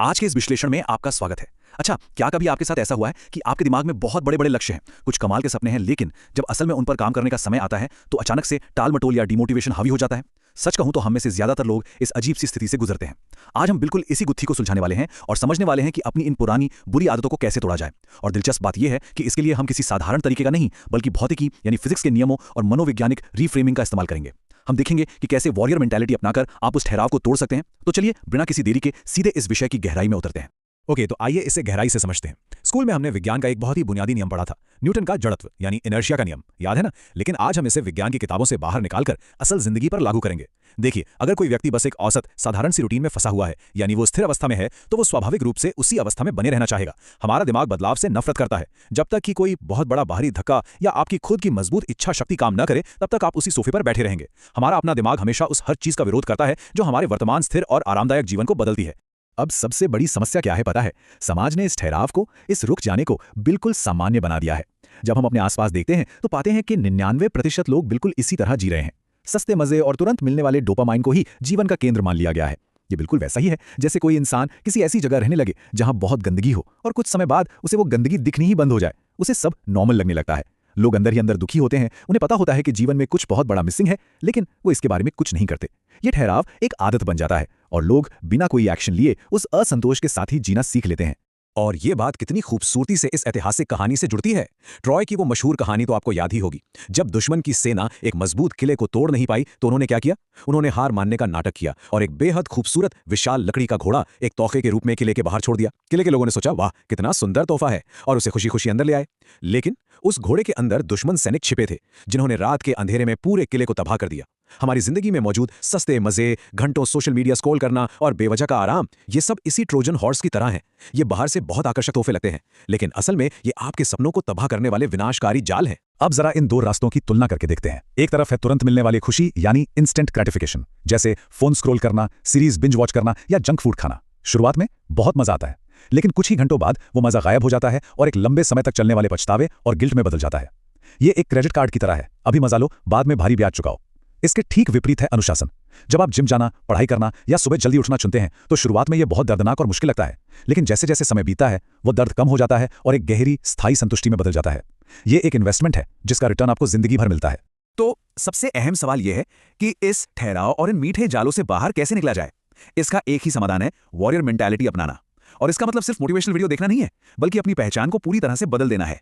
आज के इस विश्लेषण में आपका स्वागत है। अच्छा, क्या कभी आपके साथ ऐसा हुआ है कि आपके दिमाग में बहुत बड़े-बड़े लक्ष्य हैं, कुछ कमाल के सपने हैं, लेकिन जब असल में उन पर काम करने का समय आता है, तो अचानक से टाल-मटोल या डिमोटिवेशन हावी हो जाता है? सच कहूं तो हम में से ज्यादातर लोग इस अजीब सी स्थिति से गुजरते हैं। आज हम बिल्कुल इसी गुत्थी को सुलझाने वाले हैं और समझने वाले हैं कि अपनी इन पुरानी बुरी आदतों को कैसे तोड़ा जाए। और दिलचस्प बात यह है कि इसके लिए हम किसी साधारण तरीके का नहीं, बल्कि भौतिकी यानी फिजिक्स के नियमों और मनोवैज्ञानिक रीफ्रेमिंग का इस्तेमाल करेंगे। हम देखेंगे कि कैसे वॉरियर मेंटालिटी अपनाकर आप उस ठहराव को तोड़ सकते हैं। तो चलिए बिना किसी देरी के सीधे इस विषय की गहराई में उतरते हैं। ओके, तो आइए इसे गहराई से समझते हैं। स्कूल में हमने विज्ञान का एक बहुत ही बुनियादी नियम पढ़ा था, न्यूटन का जड़त्व यानी इनर्शिया का नियम, याद है ना? लेकिन आज हम इसे विज्ञान की किताबों से बाहर निकालकर असल जिंदगी पर लागू करेंगे। देखिए, अगर कोई व्यक्ति बस एक औसत साधारण सी रूटीन में फंसा हुआ है, यानी वो स्थिर अवस्था में है, तो वो स्वाभाविक रूप से उसी अवस्था में बने रहना चाहेगा। हमारा दिमाग बदलाव से नफरत करता है। जब तक कि कोई बहुत बड़ा बाहरी धक्का या आपकी खुद की मजबूत इच्छा शक्ति काम न करे, तब तक आप उसी सोफे पर बैठे रहेंगे। हमारा अपना दिमाग हमेशा उस हर चीज का विरोध करता है जो हमारे वर्तमान स्थिर और आरामदायक जीवन को बदलती है। अब सबसे बड़ी समस्या क्या है पता है? समाज ने इस ठहराव को, इस रुक जाने को बिल्कुल सामान्य बना दिया है। जब हम अपने आसपास देखते हैं तो पाते हैं कि 99% लोग बिल्कुल इसी तरह जी रहे हैं। सस्ते मजे और तुरंत मिलने वाले डोपामाइन को ही जीवन का केंद्र मान लिया गया है। ये बिल्कुल वैसा ही है जैसे कोई इंसान किसी ऐसी जगह रहने लगे जहां बहुत गंदगी हो और कुछ समय बाद उसे वो गंदगी दिखनी ही बंद हो जाए। उसे सब नॉर्मल लगने लगता है। लोग अंदर ही अंदर दुखी होते हैं। उन्हें पता होता है कि जीवन में कुछ बहुत बड़ा मिसिंग है, लेकिन वो इसके बारे में कुछ नहीं करते। ये ठहराव एक आदत बन जाता है और लोग बिना कोई एक्शन लिए उस असंतोष के साथ ही जीना सीख लेते हैं। और ये बात कितनी खूबसूरती से इस ऐतिहासिक कहानी से जुड़ती है। ट्रॉय की वो मशहूर कहानी तो आपको याद ही होगी। जब दुश्मन की सेना एक मजबूत किले को तोड़ नहीं पाई तो उन्होंने क्या किया? उन्होंने हार मानने का नाटक किया और एक बेहद खूबसूरत विशाल लकड़ी का घोड़ा एक तोहफे के रूप में किले के बाहर छोड़ दिया। किले के लोगों ने सोचा, वाह कितना सुंदर तोहफा है, और उसे खुशी खुशी अंदर ले आए। लेकिन उस घोड़े के अंदर दुश्मन सैनिक छिपे थे, जिन्होंने रात के अंधेरे में पूरे किले को तबाह कर दिया। हमारी जिंदगी में मौजूद सस्ते मजे, घंटों सोशल मीडिया स्क्रॉल करना और बेवजह का आराम, ये सब इसी ट्रोजन हॉर्स की तरह हैं। ये बाहर से बहुत आकर्षक तोहफे लगते हैं, लेकिन असल में ये आपके सपनों को तबाह करने वाले विनाशकारी जाल हैं। अब जरा इन दो रास्तों की तुलना करके देखते हैं। एक तरफ है तुरंत मिलने वाली खुशी यानी इंस्टेंट ग्रेटिफिकेशन, जैसे फोन स्क्रॉल करना, सीरीज बिंज वॉच करना या जंक फूड खाना। शुरुआत में बहुत मजा आता है, लेकिन कुछ ही घंटों बाद वो मजा गायब हो जाता है और एक लंबे समय तक चलने वाले पछतावे और गिल्ट में बदल जाता है। ये एक क्रेडिट कार्ड की तरह है, अभी मजा लो, बाद में भारी ब्याज चुकाओ। इसके ठीक विपरीत है अनुशासन। जब आप जिम जाना, पढ़ाई करना या सुबह जल्दी उठना चुनते हैं तो शुरुआत में यह बहुत दर्दनाक और मुश्किल लगता है, लेकिन जैसे जैसे समय बीतता है वो दर्द कम हो जाता है और एक गहरी स्थायी संतुष्टि में बदल जाता है। ये एक इन्वेस्टमेंट है जिसका रिटर्न आपको जिंदगी भर मिलता है। तो सबसे अहम सवाल यह है कि इस ठहराव और इन मीठे जालों से बाहर कैसे निकला जाए। इसका एक ही समाधान है, वॉरियर मेंटालिटी अपनाना। और इसका मतलब सिर्फ मोटिवेशनल वीडियो देखना नहीं है, बल्कि अपनी पहचान को पूरी तरह से बदल देना है।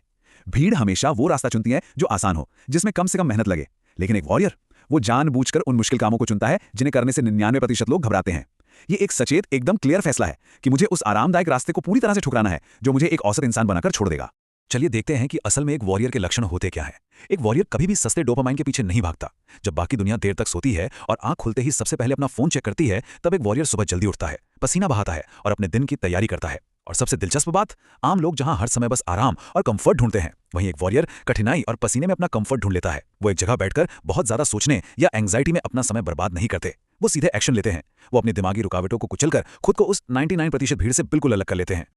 भीड़ हमेशा वो रास्ता चुनती है जो आसान हो, जिसमें कम से कम मेहनत लगे, लेकिन एक वॉरियर वो जानबूझकर उन मुश्किल कामों को चुनता है जिन्हें करने से 99% लोग घबराते हैं। ये एक सचेत, एकदम क्लियर फैसला है कि मुझे उस आरामदायक रास्ते को पूरी तरह से ठुकराना है जो मुझे एक औसत इंसान बनाकर छोड़ देगा। चलिए देखते हैं कि असल में एक वॉरियर के लक्षण होते क्या हैं। एक वॉरियर कभी भी सस्ते डोपामाइन के पीछे नहीं भागता। जब बाकी दुनिया देर तक सोती है और आंख खुलते ही सबसे पहले अपना फोन चेक करती है, तब एक वॉरियर सुबह जल्दी उठता है, पसीना बहाता है और अपने दिन की तैयारी करता है। और सबसे दिलचस्प बात, आम लोग जहां हर समय बस आराम और कंफर्ट ढूंढते हैं, वहीं एक वॉरियर कठिनाई और पसीने में अपना कंफर्ट ढूंढ लेता है। वो एक जगह बैठकर बहुत ज्यादा सोचने या एंग्जाइटी में अपना समय बर्बाद नहीं करते, वो सीधे एक्शन लेते हैं। वो अपनी दिमागी रुकावटों को कुचलकर खुद को उस 99% भीड़ से बिल्कुल अलग कर लेते हैं।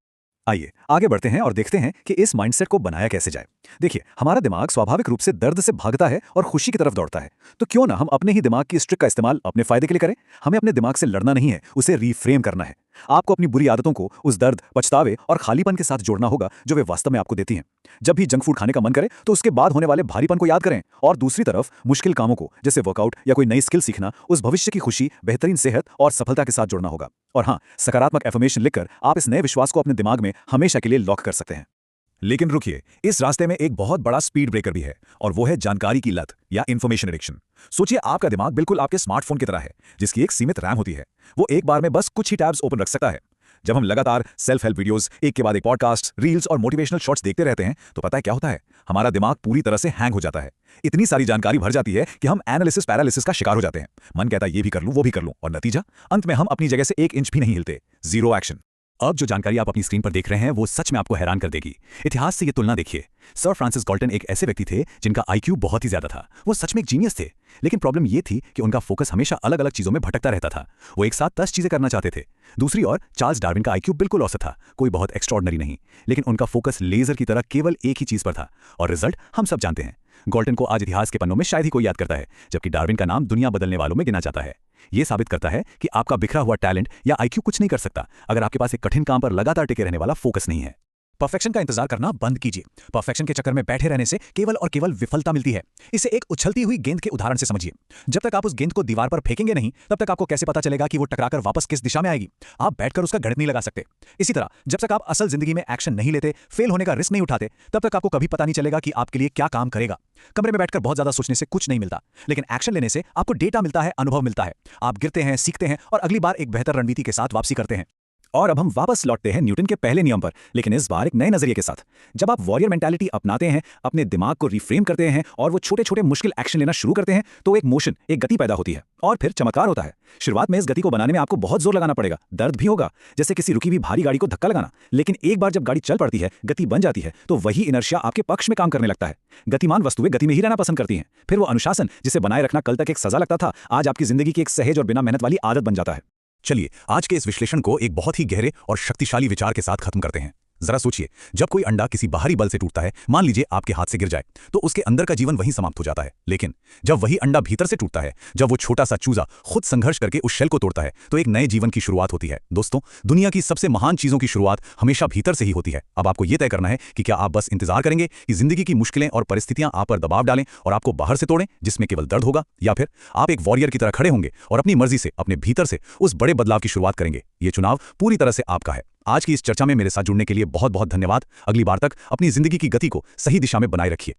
आइए आगे बढ़ते हैं और देखते हैं कि इस माइंडसेट को बनाया कैसे जाए। देखिए, हमारा दिमाग स्वाभाविक रूप से दर्द से भागता है और खुशी की तरफ दौड़ता है। तो क्यों ना हम अपने ही दिमाग की इस ट्रिक का इस्तेमाल अपने फायदे के लिए करें। हमें अपने दिमाग से लड़ना नहीं है, उसे रीफ्रेम करना है। आपको अपनी बुरी आदतों को उस दर्द, पछतावे और खालीपन के साथ जोड़ना होगा जो वे वास्तव में आपको देती हैं। जब भी जंक फूड खाने का मन करे तो उसके बाद होने वाले भारीपन को याद करें, और दूसरी तरफ मुश्किल कामों को, जैसे वर्कआउट या कोई नई स्किल सीखना, उस भविष्य की खुशी, बेहतरीन सेहत और सफलता के साथ जोड़ना होगा। और हाँ, सकारात्मक एफर्मेशन लिखकर आप इस नए विश्वास को अपने दिमाग में हमेशा के लिए लॉक कर सकते हैं। लेकिन रुकिए, इस रास्ते में एक बहुत बड़ा स्पीड ब्रेकर भी है, और वो है जानकारी की लत या इंफॉर्मेशन एडिक्शन। सोचिए, आपका दिमाग बिल्कुल आपके स्मार्टफोन की तरह है, जिसकी एक सीमित रैम होती है। वो एक बार में बस कुछ ही टैब्स ओपन रख सकता है। जब हम लगातार सेल्फ हेल्प वीडियोस, एक के बाद एक पॉडकास्ट, रील्स और मोटिवेशनल शॉट्स देखते रहते हैं, तो पता है क्या होता है? हमारा दिमाग पूरी तरह से हैंग हो जाता है। इतनी सारी जानकारी भर जाती है कि हम एनालिसिस पैरालिसिस का शिकार हो जाते हैं। मन कहता है ये भी कर लूं, वो भी कर लूं, और नतीजा, अंत में हम अपनी जगह से 1 इंच भी नहीं हिलते। Zero action. अब जो जानकारी आप अपनी स्क्रीन पर देख रहे हैं वो सच में आपको हैरान कर देगी। इतिहास से ये तुलना देखिए। सर फ्रांसिस गाल्टन एक ऐसे व्यक्ति थे जिनका आईक्यू बहुत ही ज्यादा था। वो सच में एक जीनियस थे, लेकिन प्रॉब्लम ये थी कि उनका फोकस हमेशा अलग अलग चीजों में भटकता रहता था। वो एक साथ 10 चीजें करना चाहते थे। दूसरी ओर चार्ल्स डार्विन का आईक्यू बिल्कुल औसत था, कोई बहुत एक्स्ट्राऑर्डिनरी नहीं, लेकिन उनका फोकस लेजर की तरह केवल एक ही चीज पर था, और रिजल्ट हम सब जानते हैं। गाल्टन को आज इतिहास के पन्नों में शायद ही कोई याद करता है, जबकि डार्विन का नाम दुनिया बदलने वालों में गिना जाता है। ये साबित करता है कि आपका बिखरा हुआ टैलेंट या आईक्यू कुछ नहीं कर सकता अगर आपके पास एक कठिन काम पर लगातार टिके रहने वाला फोकस नहीं है। परफेक्शन का इंतजार करना बंद कीजिए। परफेक्शन के चक्कर में बैठे रहने से केवल और केवल विफलता मिलती है। इसे एक उछलती हुई गेंद के उदाहरण से समझिए। जब तक आप उस गेंद को दीवार पर फेंकेंगे नहीं, तब तक आपको कैसे पता चलेगा कि वो टकराकर वापस किस दिशा में आएगी? आप बैठकर उसका गणित नहीं लगा सकते। इसी तरह जब तक आप असल जिंदगी में एक्शन नहीं लेते, फेल होने का रिस्क नहीं उठाते, तब तक आपको कभी पता नहीं चलेगा कि आपके लिए क्या काम करेगा। कमरे में बैठकर बहुत ज्यादा सोचने से कुछ नहीं मिलता, लेकिन एक्शन लेने से आपको डेटा मिलता है, अनुभव मिलता है। आप गिरते हैं, सीखते हैं और अगली बार एक बेहतर रणनीति के साथ वापसी करते हैं। और अब हम वापस लौटते हैं न्यूटन के पहले नियम पर, लेकिन इस बार एक नए नजरिए के साथ। जब आप वॉरियर मेंटालिटी अपनाते हैं, अपने दिमाग को रिफ्रेम करते हैं और वो छोटे छोटे मुश्किल एक्शन लेना शुरू करते हैं, तो एक मोशन, एक गति पैदा होती है और फिर चमत्कार होता है। शुरुआत में इस गति को बनाने में आपको बहुत जोर लगाना पड़ेगा, दर्द भी होगा, जैसे किसी रुकी हुई भारी गाड़ी को धक्का लगाना। लेकिन एक बार जब गाड़ी चल पड़ती है, गति बन जाती है, तो वही इनर्शिया आपके पक्ष में काम करने लगता है। गतिमान वस्तुएं गति में ही रहना पसंद करती हैं। फिर वो अनुशासन, जिसे बनाए रखना कल तक एक सजा लगता था, आज आपकी जिंदगी की एक सहज और बिना मेहनत वाली आदत बन जाता है। चलिए आज के इस विश्लेषण को एक बहुत ही गहरे और शक्तिशाली विचार के साथ खत्म करते हैं। जरा सोचिए, जब कोई अंडा किसी बाहरी बल से टूटता है, मान लीजिए आपके हाथ से गिर जाए, तो उसके अंदर का जीवन वहीं समाप्त हो जाता है। लेकिन जब वही अंडा भीतर से टूटता है, जब वो छोटा सा चूजा खुद संघर्ष करके उस शेल को तोड़ता है, तो एक नए जीवन की शुरुआत होती है। दोस्तों, दुनिया की सबसे महान चीजों की शुरुआत हमेशा भीतर से ही होती है। अब आपको यह तय करना है कि क्या आप बस इंतजार करेंगे कि जिंदगी की मुश्किलें और परिस्थितियां आप पर दबाव डालें और आपको बाहर से तोड़ें, जिसमें केवल दर्द होगा, या फिर आप एक वॉरियर की तरह खड़े होंगे और अपनी मर्जी से अपने भीतर से उस बड़े बदलाव की शुरुआत करेंगे। ये चुनाव पूरी तरह से आपका है। आज की इस चर्चा में मेरे साथ जुड़ने के लिए बहुत बहुत धन्यवाद। अगली बार तक अपनी जिंदगी की गति को सही दिशा में बनाए रखिए।